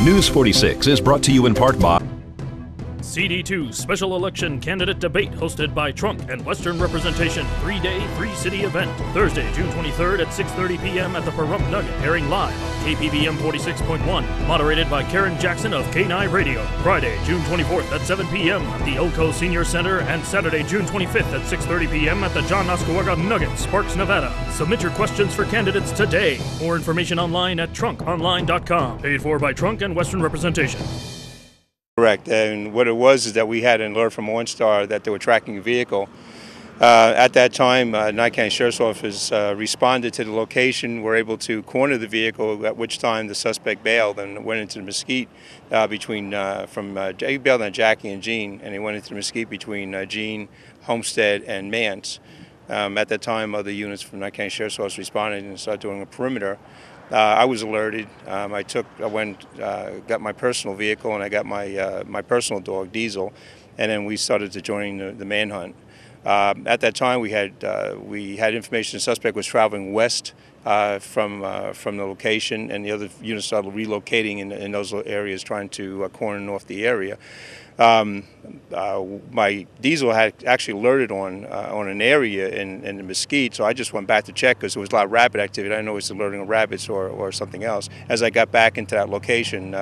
News 46 is brought to you in part by CD2 Special Election Candidate Debate hosted by Trunk and Western Representation 3-day, 3-city event. Thursday, June 23rd at 6:30 p.m. at the Pahrump Nugget, airing live on KPVM 46.1, moderated by Karen Jackson of K9 Radio. Friday, June 24th at 7 p.m. at the Elko Senior Center, and Saturday, June 25th at 6:30 p.m. at the John Oscowaga Nugget, Sparks, Nevada. Submit your questions for candidates today. More information online at trunkonline.com. Paid for by Trunk and Western Representation. Correct, and what it was is that we had an alert from OnStar that they were tracking a vehicle. At that time, Nye County Sheriff's Office responded to the location, were able to corner the vehicle, at which time the suspect bailed and went into the mesquite he bailed on Jackie and Jean, and he went into the mesquite between Jean, Homestead, and Mance. At that time, other units from Nye County Sheriff's Office responded and started doing a perimeter. I was alerted. I got my personal vehicle, and I got my personal dog, Diesel, and then we started to join the manhunt. At that time, we had information the suspect was traveling west from the location, and the other units started relocating in those areas, trying to corner off the area. My Diesel had actually alerted on an area in the mesquite, so I just went back to check because there was a lot of rabbit activity. I didn't know it was alerting on rabbits or something else. As I got back into that location,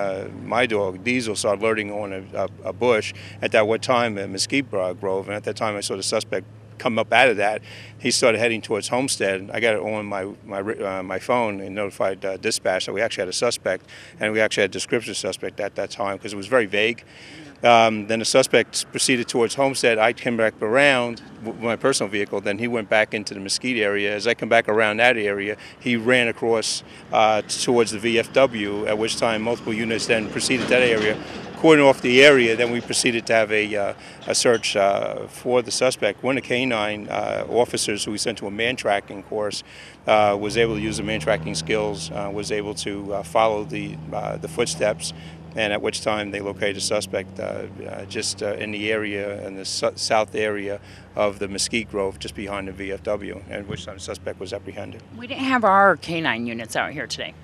my dog Diesel started alerting on a bush at that time a mesquite grove, and at that time I saw the suspect come up out of that. He started heading towards Homestead. I got it on my phone and notified dispatch that we actually had a suspect, and we actually had a description of suspect at that time because it was very vague. Then the suspect proceeded towards Homestead. I came back around with my personal vehicle. Then he went back into the mesquite area. As I come back around that area, he ran across towards the VFW, at which time multiple units then proceeded to that area. Cordon off the area, then we proceeded to have a search for the suspect. One of the K9 officers who we sent to a man-tracking course was able to use the man-tracking skills, was able to follow the footsteps, and at which time they located a suspect just in the area, in the south area of the mesquite grove, just behind the VFW, at which time the suspect was apprehended. We didn't have our K9 units out here today.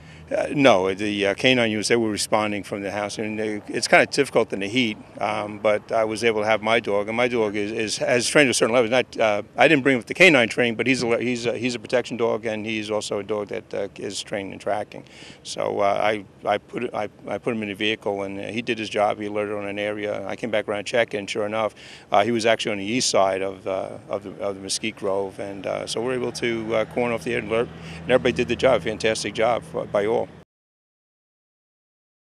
No, the K9 units, they were responding from the house, and it's kind of difficult in the heat, but I was able to have my dog, and my dog has trained to a certain level. I didn't bring him with the K9 training, but he's a protection dog, and he's also a dog that is trained in tracking. So I put him in the vehicle, and he did his job. He alerted on an area. I came back around and checked, and sure enough, he was actually on the east side of the mesquite grove, and so we were able to corner off the alert, and everybody did the job. Fantastic job by all.